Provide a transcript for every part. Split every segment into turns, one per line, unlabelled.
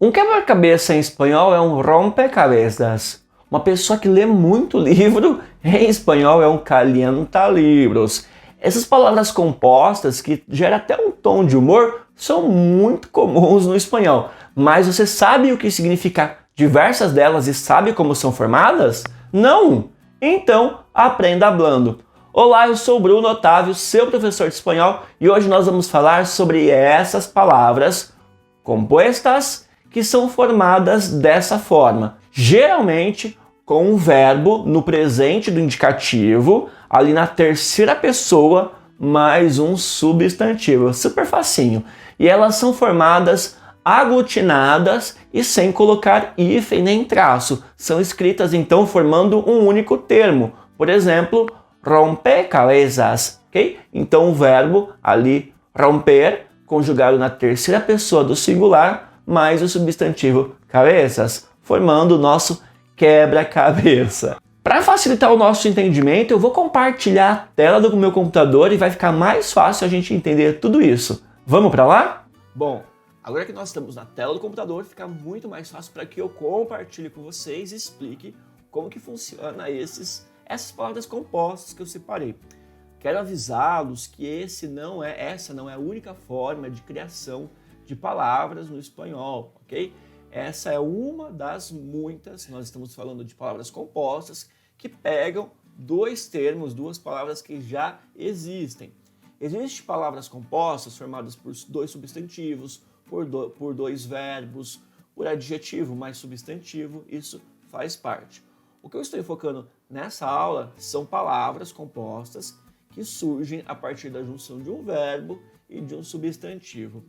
Um quebra-cabeça em espanhol é um rompecabezas. Uma pessoa que lê muito livro em espanhol é um calienta-livros. Essas palavras compostas, que geram até um tom de humor, são muito comuns no espanhol. Mas você sabe o que significa diversas delas e sabe como são formadas? Não? Então, aprenda hablando. Olá, eu sou Bruno Otávio, seu professor de espanhol, e hoje nós vamos falar sobre essas palavras compostas que são formadas dessa forma. Geralmente com um verbo no presente do indicativo, ali na terceira pessoa, mais um substantivo. Super facinho. E elas são formadas aglutinadas e sem colocar hífen nem traço. São escritas então formando um único termo. Por exemplo, rompecabezas, ok? Então o verbo ali romper, conjugado na terceira pessoa do singular, mais o substantivo cabeças, formando o nosso quebra-cabeça. Para facilitar o nosso entendimento, eu vou compartilhar a tela do meu computador e vai ficar mais fácil a gente entender tudo isso. Vamos para lá? Bom, agora que nós estamos na tela do computador, fica muito mais fácil para que eu compartilhe com vocês e explique como que funciona essas palavras compostas que eu separei. Quero avisá-los que essa não é a única forma de criação de palavras no espanhol, ok? Essa é uma das muitas, nós estamos falando de palavras compostas que pegam dois termos, duas palavras que já existem. Existem palavras compostas formadas por dois substantivos, por dois verbos, por adjetivo mais substantivo, isso faz parte. O que eu estou focando nessa aula são palavras compostas que surgem a partir da junção de um verbo e de um substantivo.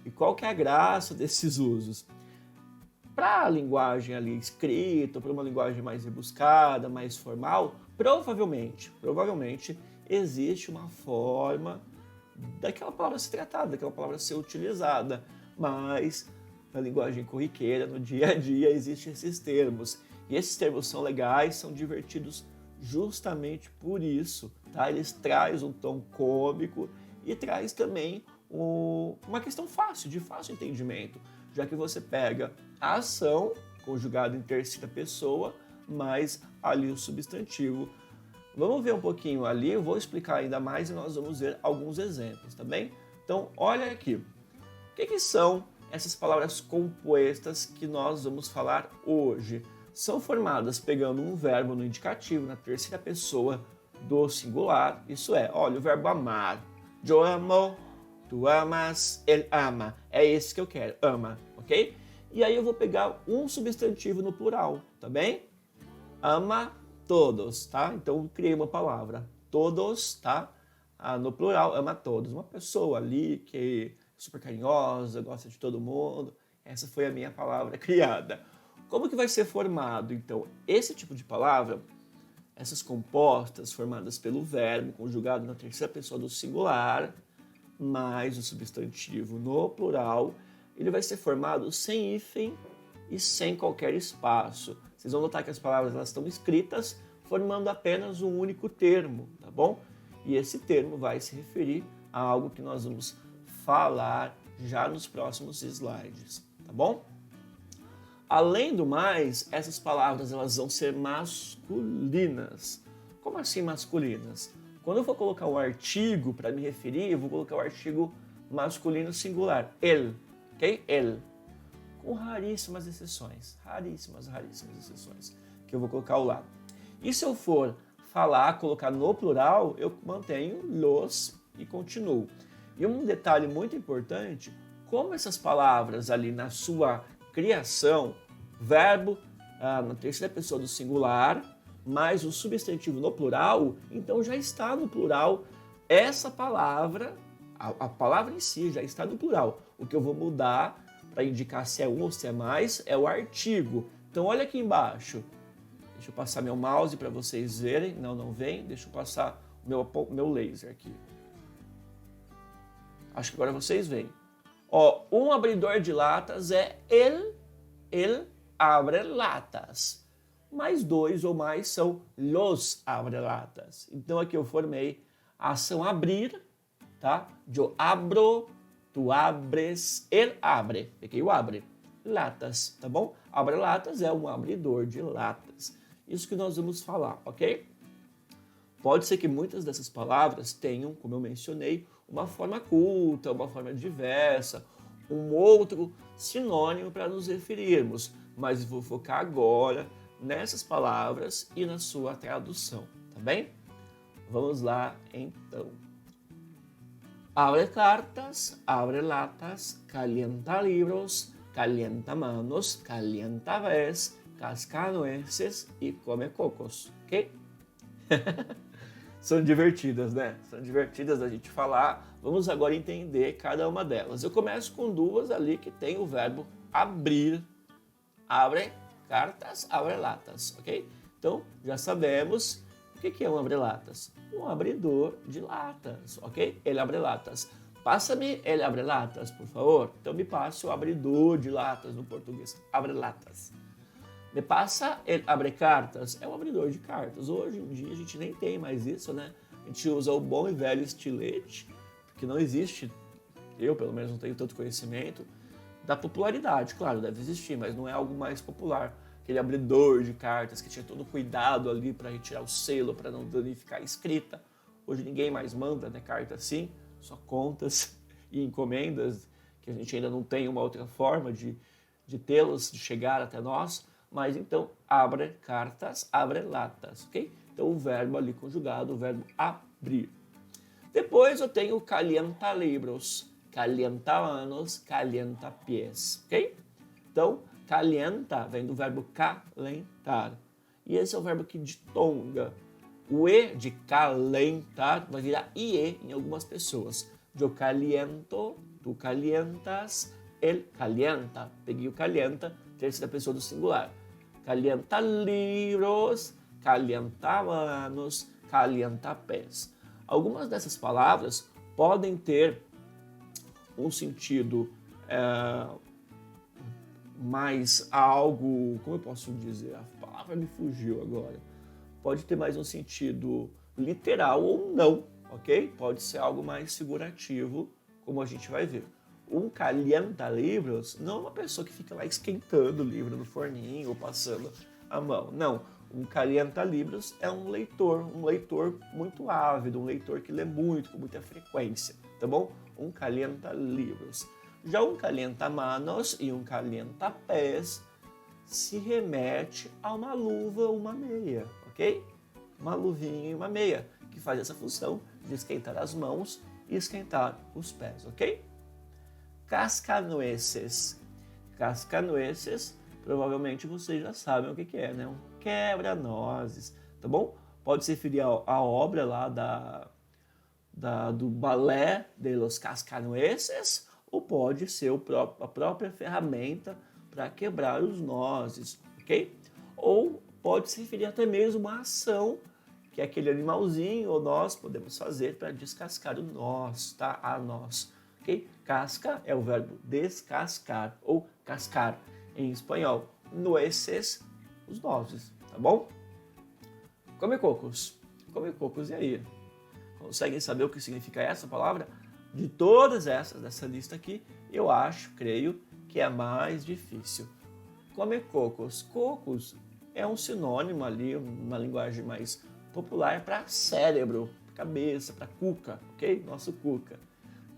E qual que é a graça desses usos? Para a linguagem ali escrita, para uma linguagem mais rebuscada, mais formal, provavelmente existe uma forma daquela palavra ser tratada, daquela palavra ser utilizada, mas na linguagem corriqueira, no dia a dia, existem esses termos. E esses termos são legais, são divertidos justamente por isso, tá? Eles trazem um tom cômico e traz também uma questão de fácil entendimento, já que você pega a ação conjugada em terceira pessoa, mais ali o substantivo. Vamos ver um pouquinho ali, eu vou explicar ainda mais e nós vamos ver alguns exemplos, tá bem? Então, olha aqui. O que são essas palavras compostas que nós vamos falar hoje? São formadas pegando um verbo no indicativo, na terceira pessoa do singular. Isso é, olha, o verbo amar. Eu amo, tu amas, ele ama. É esse que eu quero, ama, ok? E aí eu vou pegar um substantivo no plural, tá bem? Ama todos, tá? Então eu criei uma palavra, todos, tá? No plural, ama todos. Uma pessoa ali que é super carinhosa, gosta de todo mundo. Essa foi a minha palavra criada. Como que vai ser formado, então, esse tipo de palavra? Essas compostas formadas pelo verbo conjugado na terceira pessoa do singular, mais o substantivo no plural, ele vai ser formado sem hífen e sem qualquer espaço. Vocês vão notar que as palavras elas estão escritas formando apenas um único termo, tá bom? E esse termo vai se referir a algo que nós vamos falar já nos próximos slides, tá bom? Além do mais, essas palavras elas vão ser masculinas. Como assim masculinas? Quando eu for colocar um artigo para me referir, eu vou colocar o artigo masculino singular, el, ok? El. Com raríssimas exceções, raríssimas exceções, que eu vou colocar ao lado. E se eu for colocar no plural, eu mantenho los e continuo. E um detalhe muito importante, como essas palavras ali na sua criação, verbo na terceira pessoa do singular, mais o substantivo no plural, então já está no plural essa palavra, a palavra em si já está no plural. O que eu vou mudar para indicar se é um ou se é mais é o artigo. Então olha aqui embaixo, deixa eu passar meu mouse para vocês verem, não vem, deixa eu passar meu laser aqui. Acho que agora vocês veem. Ó, um abridor de latas é el abre latas. Mais dois ou mais são los abre latas. Então aqui eu formei a ação abrir, tá? Eu abro, tu abres, ele abre. Peguei o abre. latas, tá bom? Abre-latas é um abridor de latas. Isso que nós vamos falar, ok? Pode ser que muitas dessas palavras tenham, como eu mencionei, uma forma culta, uma forma diversa, um outro sinônimo para nos referirmos, mas vou focar agora nessas palavras e na sua tradução, tá bem? Vamos lá, então. Abre cartas, abre latas, calienta libros, calienta manos, calienta ves, casca nueces e come cocos, ok? São divertidas, né? São divertidas da gente falar. Vamos agora entender cada uma delas. Eu começo com duas ali que tem o verbo abrir. Abre cartas, abre latas, ok? Então, já sabemos o que é um abre-latas. Um abridor de latas, ok? Ele abre latas. Passa-me ele abre latas, por favor. Então, me passe o abridor de latas no português. Abre latas. Me passa ele abre cartas. É um abridor de cartas. Hoje em dia a gente nem tem mais isso, né? A gente usa o bom e velho estilete, porque não existe, eu pelo menos não tenho tanto conhecimento, da popularidade. Claro, deve existir, mas não é algo mais popular. Aquele abridor de cartas que tinha todo cuidado ali para retirar o selo, para não danificar a escrita. Hoje ninguém mais manda, né, carta assim, só contas e encomendas, que a gente ainda não tem uma outra forma de tê-los, de chegar até nós. Mas então, abre cartas, abre latas, ok? Então o verbo ali conjugado, o verbo abrir. Depois eu tenho calienta libros, calienta manos, calienta pies, ok? Então, calienta vem do verbo calentar. E esse é o verbo que ditonga. O E de calentar vai virar IE em algumas pessoas. Eu caliento, tu calientas, ele calienta. Peguei o calienta, terceira pessoa do singular. Calienta libros, calienta manos, calienta pés. Algumas dessas palavras podem ter um sentido mais algo, como eu posso dizer? A palavra me fugiu agora. Pode ter mais um sentido literal ou não, ok? Pode ser algo mais figurativo, como a gente vai ver. Um calienta-livros não é uma pessoa que fica lá esquentando o livro no forninho ou passando a mão. Não, um calienta-livros é um leitor muito ávido, um leitor que lê muito, com muita frequência, tá bom? Um calienta-livros. Já um calienta-manos e um calienta-pés se remete a uma luva ou uma meia, ok? Uma luvinha e uma meia, que faz essa função de esquentar as mãos e esquentar os pés, ok? Cascanueces. Cascanueces, provavelmente vocês já sabem o que é, né? Um quebra-nozes, tá bom? Pode se referir à obra lá do balé de los cascanueces, ou pode ser a própria ferramenta para quebrar os nozes, ok? Ou pode se referir até mesmo a uma ação que aquele animalzinho ou nós podemos fazer para descascar o noz, tá? A noz. Okay? Casca é o verbo descascar ou cascar em espanhol. Nueces, os nozes, tá bom? Come cocos. Come cocos, e aí? Conseguem saber o que significa essa palavra? De todas essas, dessa lista aqui, eu creio que é a mais difícil. Come cocos. Cocos é um sinônimo ali, uma linguagem mais popular para cérebro, cabeça, para cuca, ok? Nosso cuca.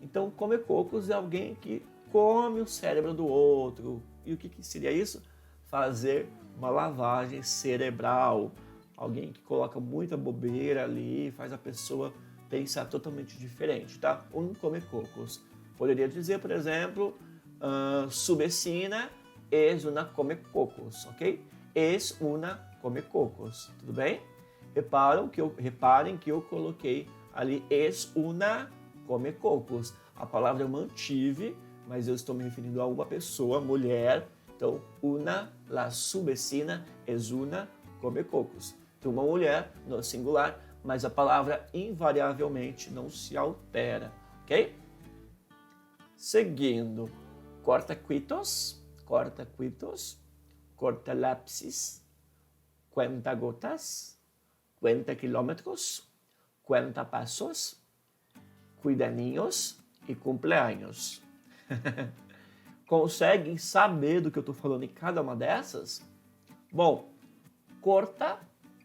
Então, come cocos é alguém que come o cérebro do outro. E o que seria isso? Fazer uma lavagem cerebral. Alguém que coloca muita bobeira ali, faz a pessoa pensar totalmente diferente, tá? Um come cocos. Poderia dizer, por exemplo, su vecina es una come cocos, ok? Es una come cocos, tudo bem? Reparem que eu coloquei ali es una come cocos. A palavra eu mantive, mas eu estou me referindo a uma pessoa, mulher. Então, la su vecina es una come cocos. Então, uma mulher no singular, mas a palavra invariavelmente não se altera, ok? Seguindo, corta-cuitos, corta-lápis, cuenta-gotas, cuenta-quilómetros, cuenta-passos, cuida niños e cumpleaños. Conseguem saber do que eu estou falando em cada uma dessas? Bom, corta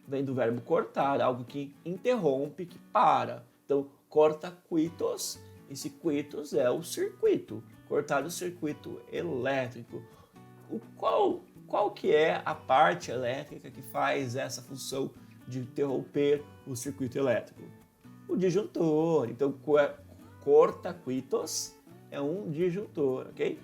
vem do verbo cortar, algo que interrompe, que para. Então, corta-cuitos. Esse cuitos é o circuito. Cortar o circuito elétrico. Qual que é a parte elétrica que faz essa função de interromper o circuito elétrico? O disjuntor. Então, corta-cuitos é um disjuntor, ok?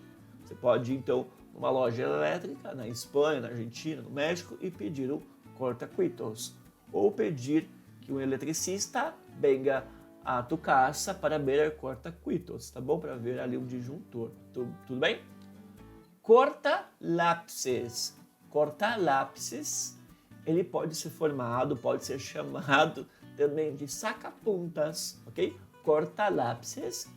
Você pode, então, numa loja elétrica, na Espanha, na Argentina, no México, e pedir o corta-cuitos. Ou pedir que um eletricista venga a tu casa para ver el corta-cuitos, tá bom? Para ver ali um disjuntor. Tudo bem? Corta-lápis. Corta-lápis, ele pode ser formado, pode ser chamado também de sacapuntas, ok? Corta-lápis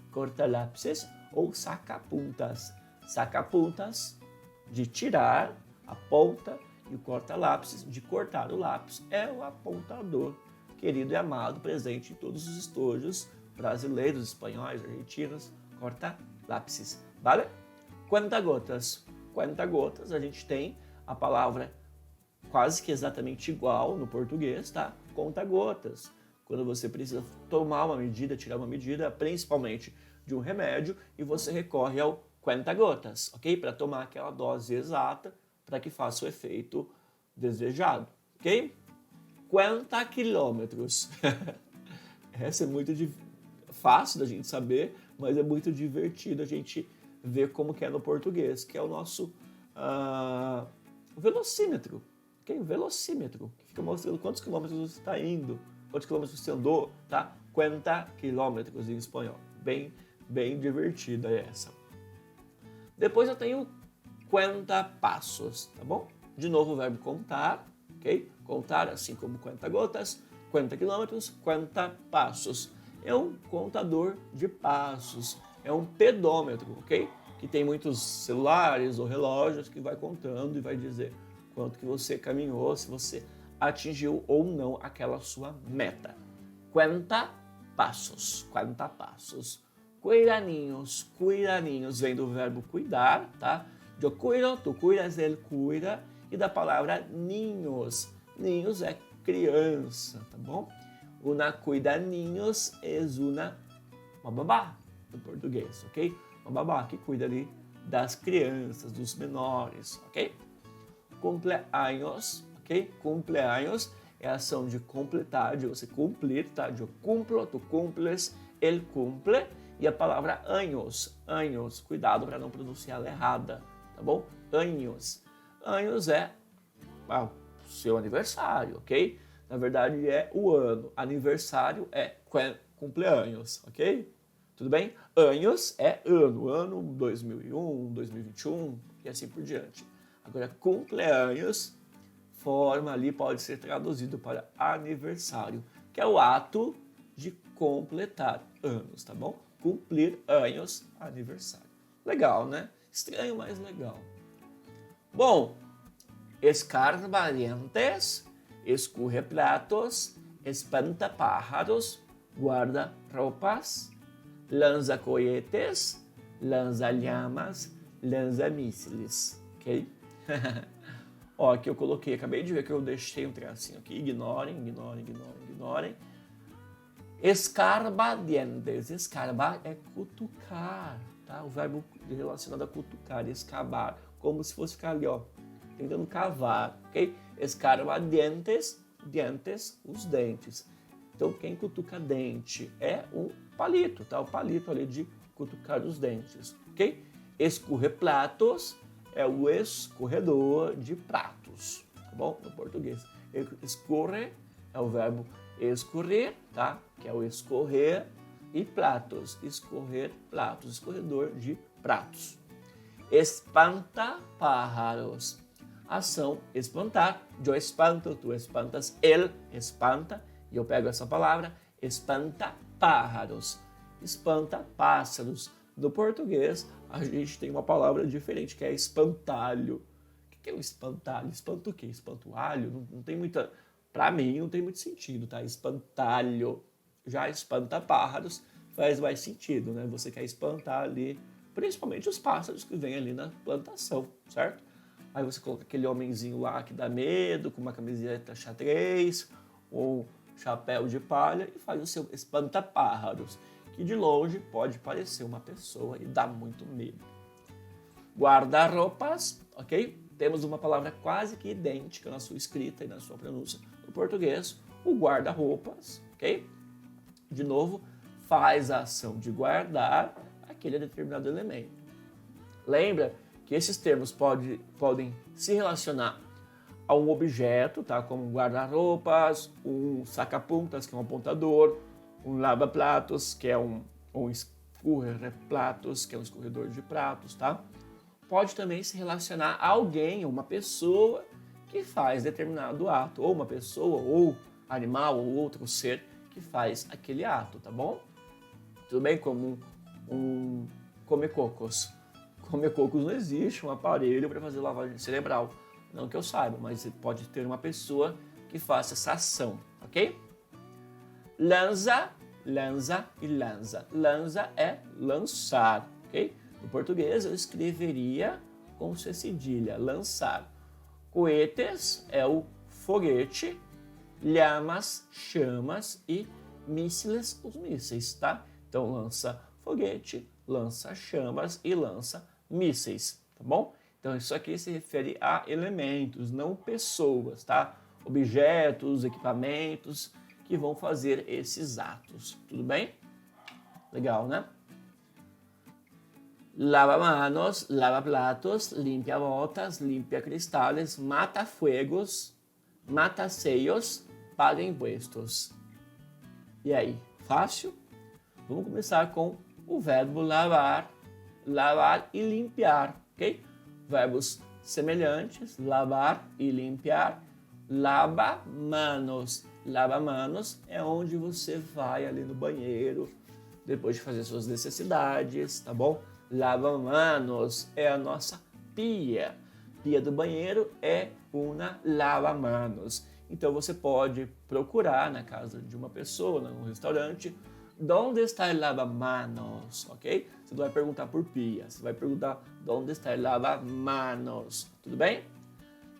ou sacapuntas. Sacapuntas, de tirar a ponta, e o corta-lápis, de cortar o lápis, é o apontador, querido e amado, presente em todos os estojos brasileiros, espanhóis, argentinos, corta-lápis, vale? Cuenta-gotas. Cuenta-gotas, a gente tem a palavra quase que exatamente igual no português, tá? Conta-gotas. Quando você precisa tomar uma medida, tirar uma medida, principalmente de um remédio, e você recorre ao cuenta-gotas, ok? Para tomar aquela dose exata para que faça o efeito desejado, ok? Quanta quilômetros. Essa é muito fácil da gente saber, mas é muito divertido a gente ver como que é no português, que é o nosso velocímetro, ok? O velocímetro, que fica mostrando quantos quilômetros você está indo, quantos quilômetros você andou, tá? Quanta quilômetros em espanhol. Bem divertida essa. Depois eu tenho cuenta passos, tá bom? De novo o verbo contar, ok? Contar, assim como cuenta gotas, cuenta quilômetros, cuenta passos. É um contador de passos, é um pedômetro, ok? Que tem muitos celulares ou relógios que vai contando e vai dizer quanto que você caminhou, se você atingiu ou não aquela sua meta. Cuenta passos, cuenta passos. Cuidaninhos, cuidaninhos vem do verbo cuidar, tá? Eu cuido, tu cuidas, ele cuida. E da palavra ninhos. Ninhos é criança, tá bom? Una cuidaninhos é uma babá, no português, ok? Uma babá que cuida ali das crianças, dos menores, ok? Cumpleaños, ok? Cumpleaños é a ação de completar, de você cumprir, tá? Eu cumplo, tu cumples, ele cumple. E a palavra años, años, cuidado para não pronunciá-la errada, tá bom? Años. Años é o seu aniversário, ok? Na verdade é o ano. Aniversário é cumpleaños, ok? Tudo bem? Años é ano, ano 2001, 2021 e assim por diante. Agora, cumpleaños, forma ali, pode ser traduzido para aniversário, que é o ato de completar anos, tá bom? Cumprir anos, aniversário. Legal, né? Estranho, mas legal. Bom, escarbadientes, escurreplatos, espantapájaros, guarda-roupas, lanza-cohetes, lanza-llamas, lanza-mísseis, ok? Ó, aqui eu coloquei, acabei de ver que eu deixei um tracinho aqui, ignorem. Escarbadientes, escarbar é cutucar, tá? O verbo relacionado a cutucar, escavar, como se fosse ficar ali, ó, tentando cavar, ok? Escarbadientes, dientes, os dentes. Então, quem cutuca dente é um palito, tá? O palito ali de cutucar os dentes, ok? Escorreplatos é o escorredor de pratos, tá bom? No português. Escorre é o verbo escorrer, tá? Que é o escorrer, e pratos, escorrer pratos, escorredor de pratos. Espanta-pájaros, ação espantar. Eu espanto, tu espantas, ele espanta, e eu pego essa palavra, espanta-pájaros, espanta-pássaros. No português, a gente tem uma palavra diferente, que é espantalho. O que é o espantalho? Espanta o quê? Espanta o alho? Não tem muita... Para mim, não tem muito sentido, tá? Espantalho. Já espanta-pájaros faz mais sentido, né? Você quer espantar ali principalmente os pássaros que vêm ali na plantação, certo? Aí você coloca aquele homenzinho lá que dá medo, com uma camiseta xadrez, ou chapéu de palha, e faz o seu espanta-pájaros, que de longe pode parecer uma pessoa e dá muito medo. Guarda-roupas, ok? Temos uma palavra quase que idêntica na sua escrita e na sua pronúncia no português, o guarda-roupas, ok? De novo, faz a ação de guardar aquele determinado elemento. Lembra que esses termos podem se relacionar a um objeto, tá? Como um guarda-roupas, um saca-puntas, que é um apontador, um lava-pratos, que é um escorrer-pratos, que é um escorredor de pratos, tá? Pode também se relacionar a alguém, uma pessoa que faz determinado ato, ou uma pessoa, ou animal, ou outro ser que faz aquele ato, tá bom? Tudo bem? Como um come-cocos. Come-cocos não existe um aparelho para fazer lavagem cerebral, não que eu saiba, mas pode ter uma pessoa que faça essa ação, ok? Lança, lança e lança. Lança é lançar, ok? No português eu escreveria com C cedilha, lançar. Cohetes é o foguete, llamas, chamas e mísseis, os mísseis, tá? Então lança foguete, lança chamas e lança mísseis, tá bom? Então isso aqui se refere a elementos, não pessoas, tá? Objetos, equipamentos que vão fazer esses atos, tudo bem? Legal, né? Lava manos, lava platos, limpia botas, limpia cristales, mata fuegos, mata sellos, paga impostos. E aí, fácil? Vamos começar com o verbo lavar, lavar e limpiar, ok? Verbos semelhantes, lavar e limpiar. Lava manos. Lava manos é onde você vai ali no banheiro, depois de fazer suas necessidades, tá bom? Lava manos é a nossa pia. Pia do banheiro é uma lava-manos. Então você pode procurar na casa de uma pessoa, num restaurante, onde está o lava-manos, ok? Você não vai perguntar por pia, você vai perguntar onde está o lava-manos, tudo bem?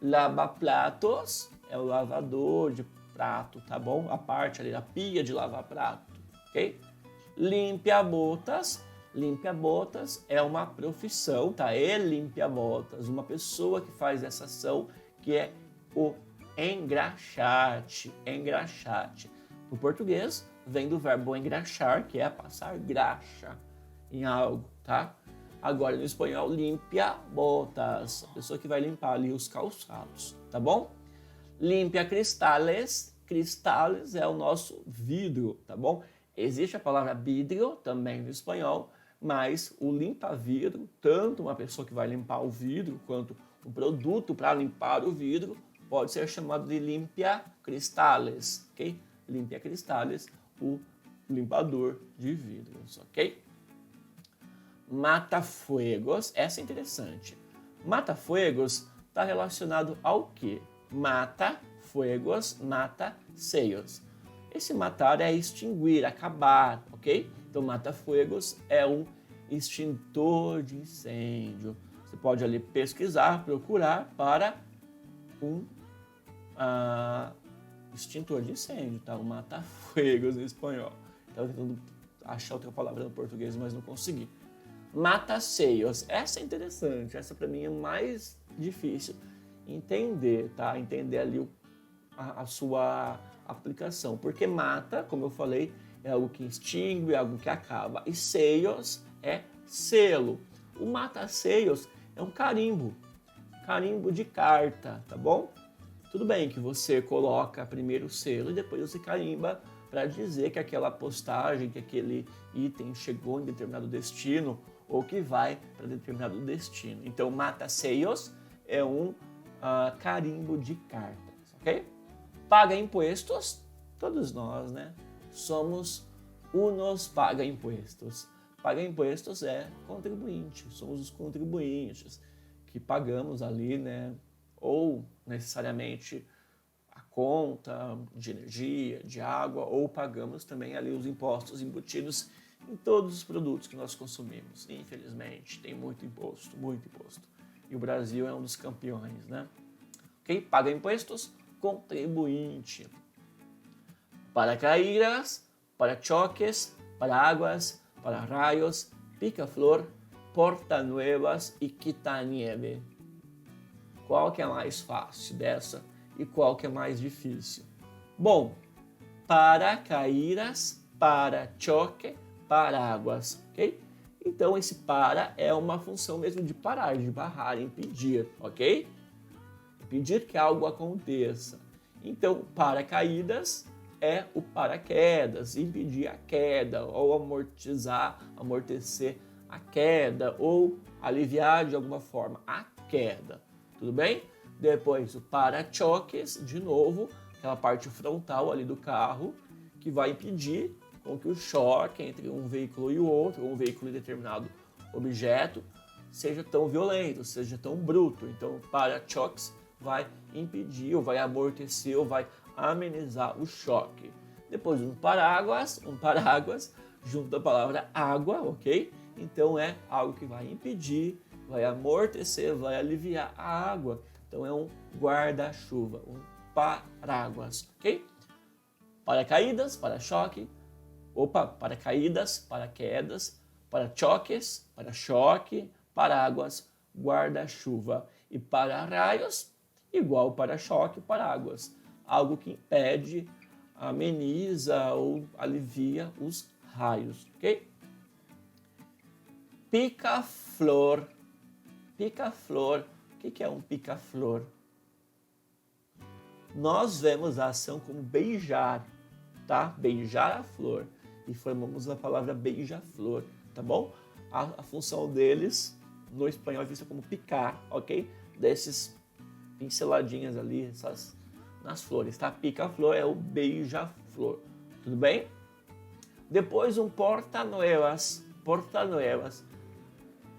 Lava-pratos é o lavador de prato, tá bom? A parte ali da pia de lavar prato, ok? Limpia-botas. Limpia-botas é uma profissão, tá? É limpia-botas, uma pessoa que faz essa ação que é o engraxate. Engraxate. No português, vem do verbo engraxar, que é passar graxa em algo, tá? Agora, no espanhol, limpia-botas, a pessoa que vai limpar ali os calçados, tá bom? Limpia-cristales. Cristales é o nosso vidro, tá bom? Existe a palavra vidro também no espanhol, mas o limpa-vidro, tanto uma pessoa que vai limpar o vidro, quanto um produto para limpar o vidro, pode ser chamado de limpia-cristales, ok? Limpia-cristales, o limpador de vidros, ok? Mata-fuegos, essa é interessante. Mata-fuegos está relacionado ao quê? Mata-fuegos, mata-sellos. Esse matar é extinguir, acabar, ok? Então, mata-fuegos é um extintor de incêndio. Você pode ali pesquisar, procurar para um extintor de incêndio, tá? Um mata-fuegos em espanhol. Estava tentando achar outra palavra no português, mas não consegui. Mata-sellos, essa é interessante, essa para mim é mais difícil entender, tá? Entender ali a sua aplicação, porque mata, como eu falei, é algo que extingue, é algo que acaba, e sellos é selo. O mata-sellos é um carimbo de carta, tá bom? Tudo bem que você coloca primeiro o selo e depois você carimba para dizer que aquela postagem, que aquele item chegou em determinado destino ou que vai para determinado destino. Então, mata-sellos é um carimbo de cartas, ok? Paga impostos, todos nós, né? Somos unos paga impostos. Paga impostos é contribuinte, somos os contribuintes que pagamos ali, né? Ou necessariamente a conta de energia, de água, ou pagamos também ali os impostos embutidos em todos os produtos que nós consumimos. Infelizmente, tem muito imposto, muito imposto. E o Brasil é um dos campeões, né? Ok? Paga impostos, contribuinte. Paracaídas, para-choques, paraguas, para-raios, pica-flor, porta-nuevas e quita-nieve. Qual que é mais fácil dessa e qual que é mais difícil? Bom, paracaídas, para-choque, paraguas, ok? Então esse para é uma função mesmo de parar, de barrar, impedir, ok? Impedir que algo aconteça. Então, paracaídas é o paraquedas, impedir a queda, ou amortecer a queda, ou aliviar de alguma forma a queda, tudo bem? Depois o para-choques, de novo, aquela parte frontal ali do carro, que vai impedir com que o choque entre um veículo e o outro, ou um veículo e determinado objeto, seja tão violento, seja tão bruto. Então, o para-choques vai impedir, ou vai amortecer, ou vai amenizar o choque. Depois, um paraguas junto à palavra água, ok? Então, é algo que vai impedir, vai amortecer, vai aliviar a água. Então, é um guarda-chuva, um paraguas, ok? Paracaídas, para-choque, paracaídas, paraquedas, para-choques, para-choque, paraguas, guarda-chuva. E para-raios, igual para-choque, paraguas. Algo que impede, ameniza ou alivia os raios, ok? Pica-flor. Pica-flor. O que é um pica-flor? Nós vemos a ação como beijar, tá? Beijar a flor. E formamos a palavra beija-flor, tá bom? A função deles, no espanhol, é vista como picar, ok? Desses pinceladinhas ali, essas nas flores, tá? Pica-flor é o beija-flor, tudo bem? Depois um porta-nuevas. Porta-nuevas.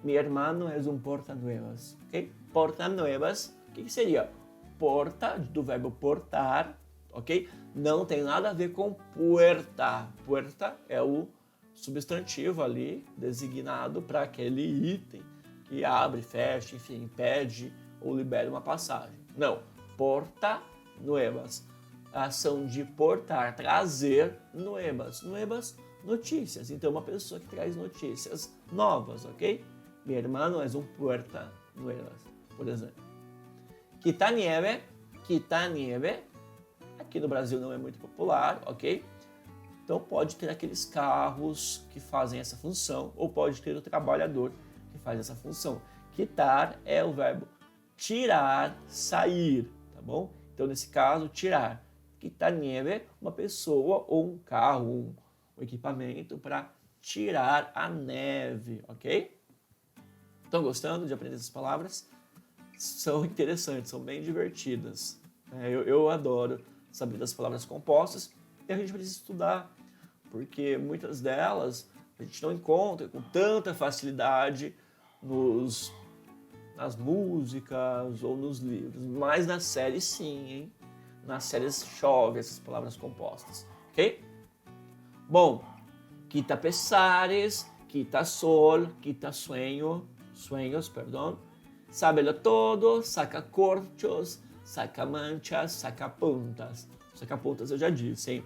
Mi hermano es un porta-nuevas, ok? Porta-nuevas, o que seria? Porta, do verbo portar, ok? Não tem nada a ver com puerta. Puerta é o substantivo ali designado para aquele item que abre, fecha, enfim, impede ou libera uma passagem. Não, porta-nuevas. A ação de portar, trazer nuevas. Nuevas, notícias. Então, uma pessoa que traz notícias novas, ok? Mi hermano es un puerta-nuevas, por exemplo. Quita-nieve. Quita-nieve. Aqui no Brasil não é muito popular, ok? Então pode ter aqueles carros que fazem essa função, ou pode ter o trabalhador que faz essa função. Quitar é o verbo tirar, sair, tá bom? Então nesse caso, tirar. Quita-nieve, uma pessoa ou um carro, um equipamento para tirar a neve, ok? Estão gostando de aprender essas palavras? São interessantes, são bem divertidas. Eu adoro saber das palavras compostas e a gente precisa estudar, porque muitas delas a gente não encontra com tanta facilidade nas músicas ou nos livros, mas nas séries sim, hein? Nas séries chove essas palavras compostas, ok? Bom, quita pesares, quita sol, quita sueños, perdón, sábelo todo, saca corchos, saca manchas, saca puntas. Saca puntas eu já disse, hein?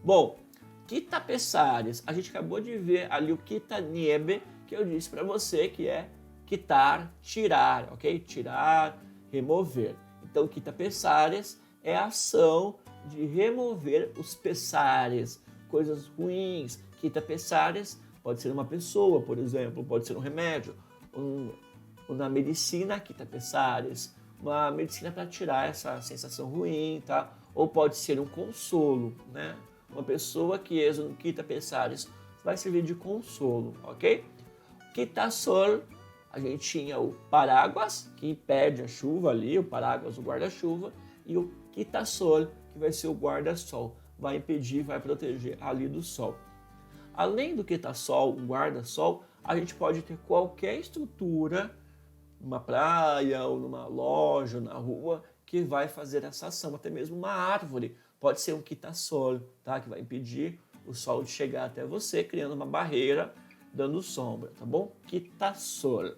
Bom, quita pesares, a gente acabou de ver ali o quita nieve, que eu disse para você que é quitar, tirar, ok? Tirar, remover. Então, quita pesares é a ação de remover os pesares, coisas ruins. Quita pesares pode ser uma pessoa, por exemplo, pode ser um remédio, uma medicina quita pesares, uma medicina para tirar essa sensação ruim, tá? Ou pode ser um consolo, né? Uma pessoa que quita pesares vai servir de consolo, ok? Quita sol, a gente tinha o paraguas, que impede a chuva ali, o paraguas, o guarda-chuva, e o quita sol, que vai ser o guarda-sol, vai impedir, vai proteger ali do sol. Além do quita-sol, o guarda-sol, a gente pode ter qualquer estrutura, numa praia ou numa loja, ou na rua, que vai fazer essa ação, até mesmo uma árvore, pode ser um quita-sol, tá? Que vai impedir o sol de chegar até você, criando uma barreira, dando sombra, tá bom? Quitasol.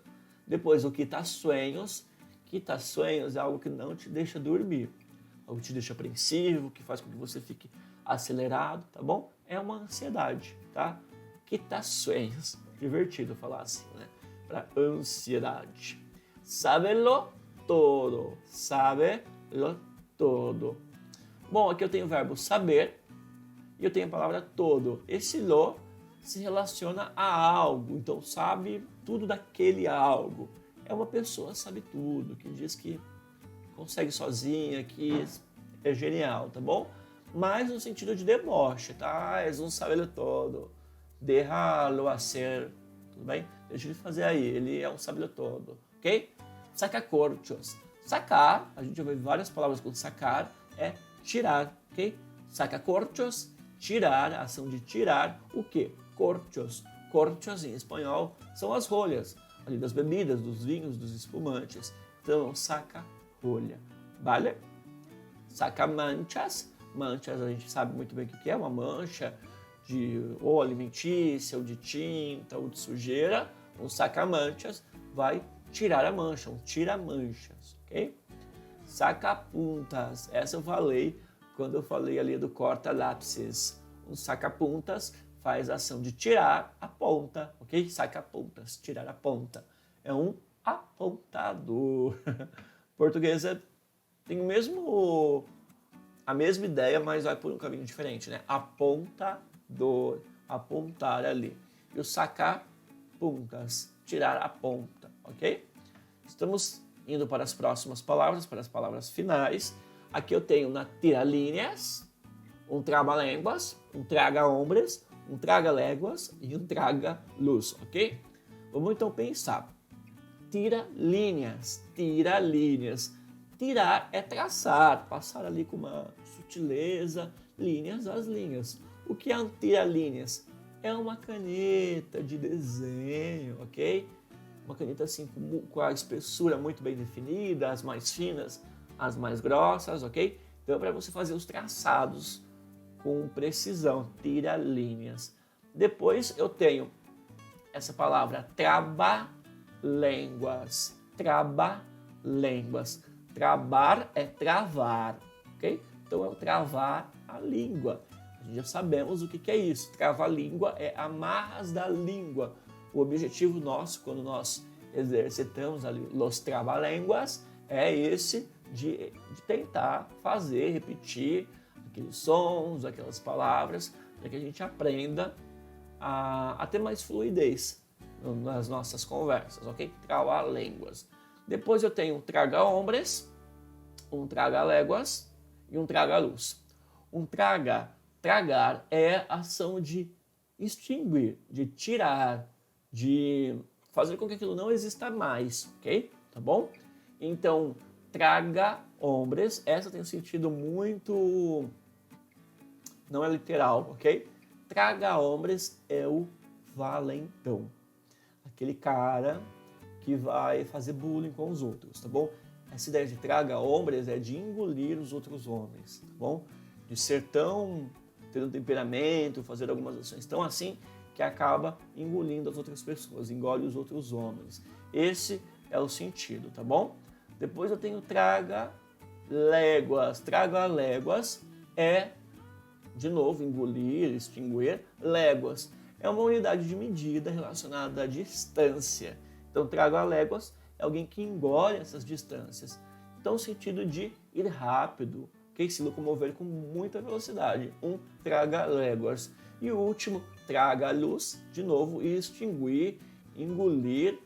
Depois o quitasueños. Quitasueños é algo que não te deixa dormir, algo que te deixa apreensivo, que faz com que você fique acelerado, tá bom? É uma ansiedade, tá? Quitasueños. Divertido falar assim, né? Para ansiedade. Sábelo todo. Sábelo todo. Bom, aqui eu tenho o verbo saber e eu tenho a palavra todo. Esse lo se relaciona a algo, então sabe tudo daquele algo. É uma pessoa sabe tudo, que diz que consegue sozinha, que é genial, tá bom? Mas no sentido de deboche, tá? És um sábelo todo. Déjalo hacer, tudo bem? Deixa ele fazer aí, ele é um sábelo todo, ok? Sacacorchos. Sacar, a gente já ouviu várias palavras com sacar, é tirar, ok? Sacacorchos, tirar, a ação de tirar, o quê? Corchos. Corchos em espanhol são as rolhas ali das bebidas, dos vinhos, dos espumantes. Então, saca rolha, vale? Saca manchas. Manchas a gente sabe muito bem o que é, uma mancha de ou alimentícia, ou de tinta, ou de sujeira. Um saca manchas vai tirar a mancha, um tira manchas, ok? Saca puntas, essa eu falei quando eu falei ali do corta lápis. Um saca puntas faz a ação de tirar a ponta, ok? Saca puntas, tirar a ponta. É um apontador. Portuguesa tem a mesma ideia, mas vai por um caminho diferente, né? Apontador, apontar ali. E o sacar puntas, tirar a ponta, ok? Estamos indo para as próximas palavras, para as palavras finais. Aqui eu tenho na tiralíneas, um traba-línguas, um traga-hombres, um traga-léguas e um traga-luz, ok? Vamos então pensar. Tira-linhas, tira-linhas. Tirar é traçar, passar ali com uma sutileza, linhas as linhas. O que é um tira-linhas? É uma caneta de desenho, ok? Uma caneta assim com a espessura muito bem definida, as mais finas, as mais grossas, ok? Então é para você fazer os traçados com precisão, tira-linhas. Depois eu tenho essa palavra traba-línguas, traba-línguas. Trabar é travar, ok? Então é o travar a língua. A gente já sabemos o que é isso. Travar a língua é amarras da língua. O objetivo nosso, quando nós exercitamos ali os traba-línguas, é esse de tentar fazer, repetir aqueles sons, aquelas palavras, para que a gente aprenda a ter mais fluidez nas nossas conversas, ok? Traba-línguas. Depois eu tenho um traga-hombres, um traga-léguas e um traga-luz. Um tragar é a ação de extinguir, de tirar, de fazer com que aquilo não exista mais, ok? Tá bom? Então, traga-hombres, essa tem um sentido muito... não é literal, ok? Traga-hombres é o valentão. Aquele cara que vai fazer bullying com os outros, tá bom? Essa ideia de traga-hombres é de engolir os outros homens, tá bom? De ser tão, ter um temperamento, fazer algumas ações tão assim, que acaba engolindo as outras pessoas, engole os outros homens. Esse é o sentido, tá bom? Depois eu tenho traga-léguas. Traga-léguas é, de novo, engolir, extinguir. Léguas é uma unidade de medida relacionada à distância. Então, traga-léguas é alguém que engole essas distâncias. Então, o sentido de ir rápido, okay? Se locomover com muita velocidade. Um traga-léguas. E o último, traga-luz, de novo, extinguir, engolir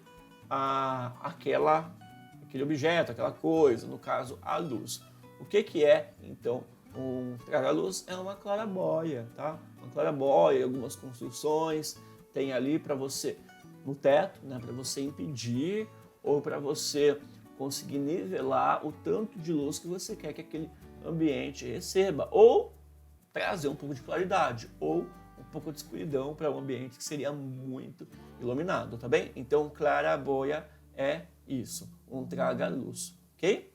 aquele objeto, aquela coisa, no caso, a luz. O que é, então, um traga-luz? É uma clarabóia, tá? Uma clarabóia, algumas construções, tem ali para você, no teto, né, para você impedir ou para você conseguir nivelar o tanto de luz que você quer que aquele ambiente receba, ou trazer um pouco de claridade, ou um pouco de escuridão para um ambiente que seria muito iluminado, tá bem? Então, claraboia é isso, um traga-luz, ok?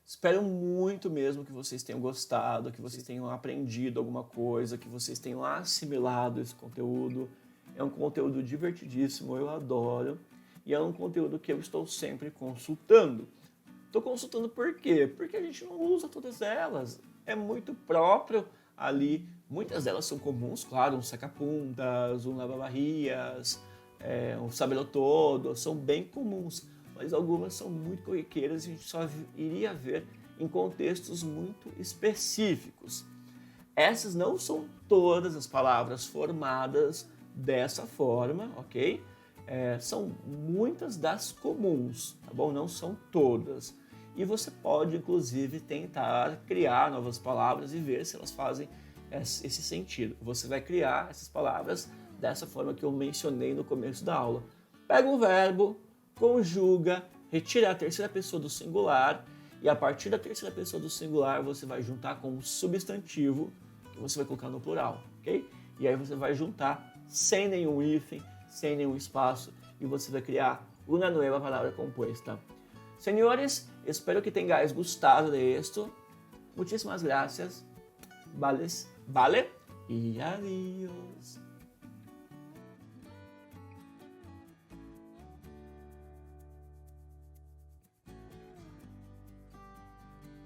Espero muito mesmo que vocês tenham gostado, que vocês tenham aprendido alguma coisa, que vocês tenham assimilado esse conteúdo. É um conteúdo divertidíssimo, eu adoro. E é um conteúdo que eu estou sempre consultando. Estou consultando por quê? Porque a gente não usa todas elas. É muito próprio ali. Muitas delas são comuns, claro, um saca-puntas, um lava-barrias, um sabelotodo, são bem comuns. Mas algumas são muito corriqueiras e a gente só iria ver em contextos muito específicos. Essas não são todas as palavras formadas dessa forma, ok? São muitas das comuns, tá bom? Não são todas. E você pode, inclusive, tentar criar novas palavras e ver se elas fazem esse sentido. Você vai criar essas palavras dessa forma que eu mencionei no começo da aula. Pega um verbo, conjuga, retira a terceira pessoa do singular e a partir da terceira pessoa do singular você vai juntar com um substantivo que você vai colocar no plural, ok? E aí você vai juntar sem nenhum hífen, sem nenhum espaço e você vai criar uma nova palavra composta. Senhores, espero que tengáis gostado de esto. Muchísimas gracias. Vale? E adiós.